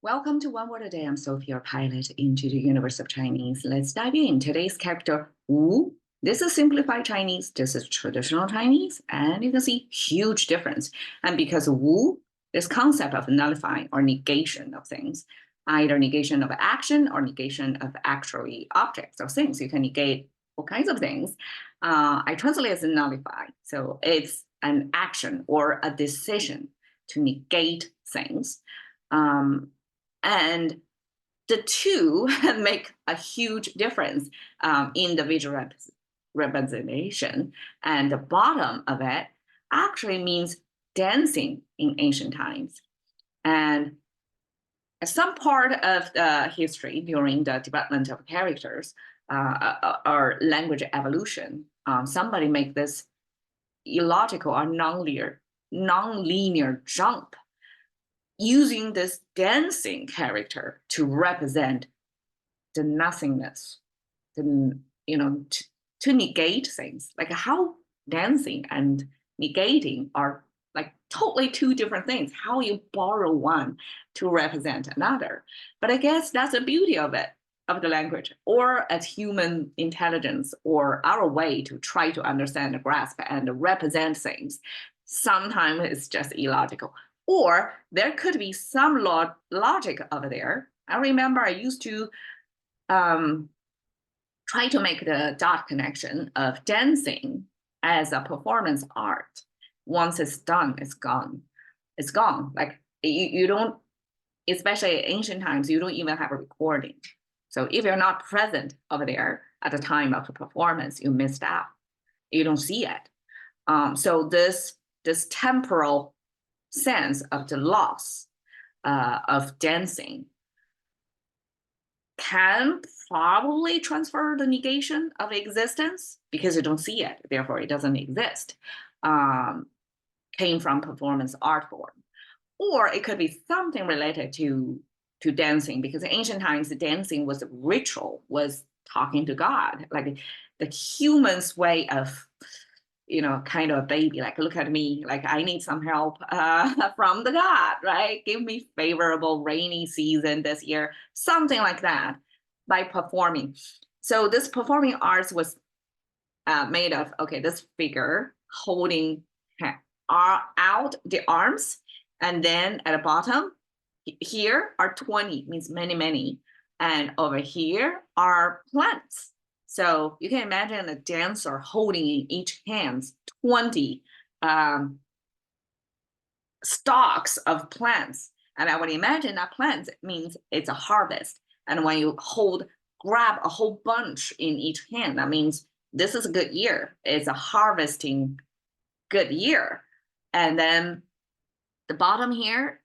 Welcome to One Word a Day. I'm Sophie, your pilot into the universe of Chinese. Let's dive in. Today's character, Wu. This is simplified Chinese. This is traditional Chinese. And you can see huge difference. And because Wu, this concept of nullifying or negation of things, either negation of action or negation of actually objects or things. You can negate all kinds of things. I translate it as nullify. So it's an action or a decision to negate things. And the two make a huge difference in the visual representation. And the bottom of it actually means dancing in ancient times. And some part of the history during the development of characters or language evolution, somebody make this illogical or non-linear jump using this dancing character to represent the nothingness, to negate things. Like how dancing and negating are like totally two different things. How you borrow one to represent another. But I guess that's the beauty of it, of the language, or as human intelligence, or our way to try to understand, grasp, and represent things. Sometimes it's just illogical. Or there could be some logic over there. I remember I used to try to make the dot connection of dancing as a performance art. Once it's done, it's gone. It's gone. Like you don't, especially in ancient times, you don't even have a recording. So if you're not present over there at the time of the performance, you missed out. You don't see it. So this temporal sense of the loss of dancing can probably transfer the negation of existence because you don't see it, therefore it doesn't exist, came from performance art form. Or it could be something related to dancing, because in ancient times, the dancing was a ritual, was talking to God, like the human's way of kind of a baby, like, look at me, like I need some help from the God, right? Give me favorable rainy season this year, something like that, by performing. So this performing arts was made of, okay, this figure holding out the arms, and then at the bottom, here are 20, means many, many, and over here are plants. So you can imagine a dancer holding in each hand 20 stalks of plants. And I would imagine that plant means it's a harvest. And when you grab a whole bunch in each hand, that means this is a good year. It's a harvesting good year. And then the bottom here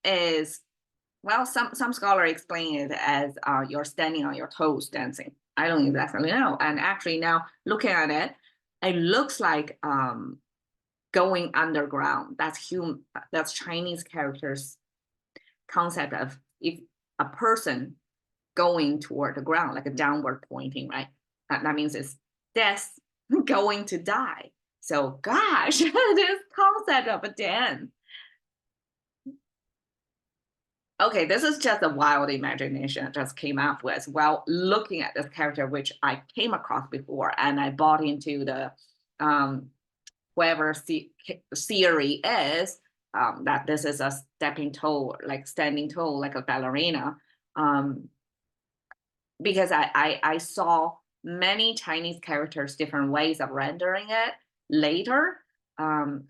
is, well, some scholars explain it as you're standing on your toes dancing. I don't exactly know. And actually now looking at it, it looks like going underground. That's Chinese characters concept of if a person going toward the ground, like a downward pointing, right? That means it's death, going to die. So gosh, this concept of a dance. Okay, this is just a wild imagination I just came up with while looking at this character, which I came across before, and I bought into the whoever theory is that this is a stepping toe, like standing toe, like a ballerina, because I saw many Chinese characters, different ways of rendering it later.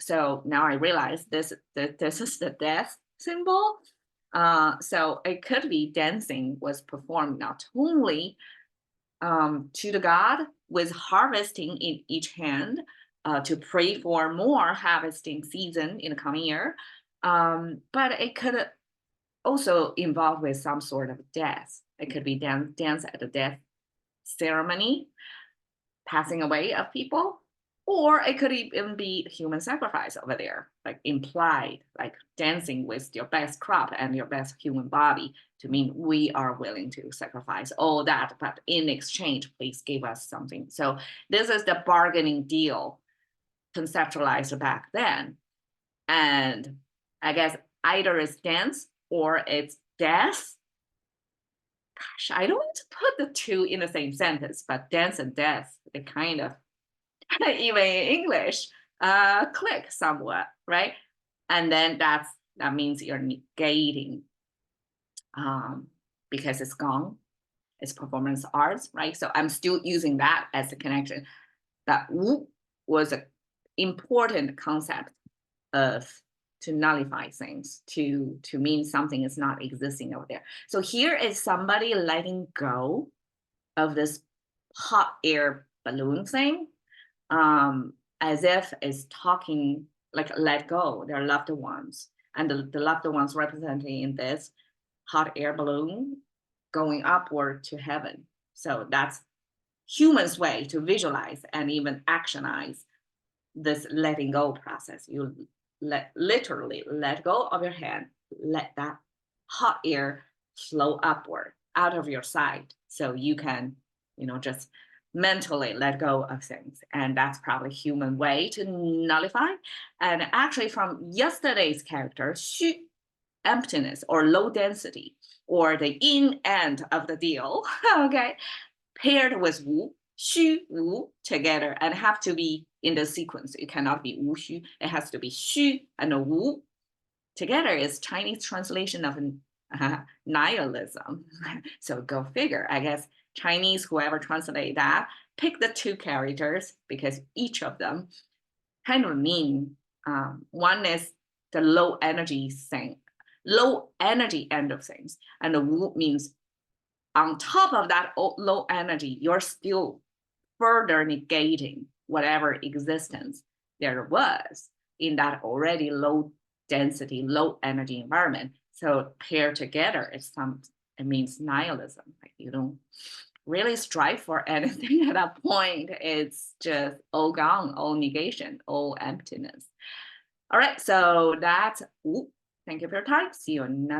So now I realize this is the death symbol. So it could be dancing was performed not only to the God with harvesting in each hand to pray for more harvesting season in the coming year, but it could also involve with some sort of death. It could be dance at the death ceremony, passing away of people. Or it could even be human sacrifice over there, like implied, like dancing with your best crop and your best human body to mean we are willing to sacrifice all that, but in exchange, please give us something. So this is the bargaining deal conceptualized back then. And I guess either it's dance or it's death. Gosh, I don't want to put the two in the same sentence, but dance and death, they kind of, even in English, click somewhat, right? And then that means you're negating because it's gone. It's performance arts, right? So I'm still using that as a connection. That wu was an important concept of to nullify things, to mean something is not existing over there. So here is somebody letting go of this hot air balloon thing, as if it's talking like let go their loved ones, and the loved ones representing in this hot air balloon going upward to heaven. So that's humans' way to visualize and even actionize this letting go process. You literally let go of your hand, let that hot air flow upward out of your sight, so you can, just mentally let go of things. And that's probably human way to nullify. And actually from yesterday's character, xu, emptiness or low density, or the yin end of the deal, okay, paired with wu, xu, wu together, and have to be in the sequence. It cannot be wu, xu. It has to be xu and wu together. Is Chinese translation of nihilism. So go figure. I guess Chinese, whoever translate that, pick the two characters because each of them kind of mean, one is the low energy thing, low energy end of things, and the wu means on top of that low energy, you're still further negating whatever existence there was in that already low density, low energy environment. So paired together, it means nihilism. Like you don't really strive for anything at that point. It's just all gone, all negation, all emptiness. All right, so that's, thank you for your time. See you another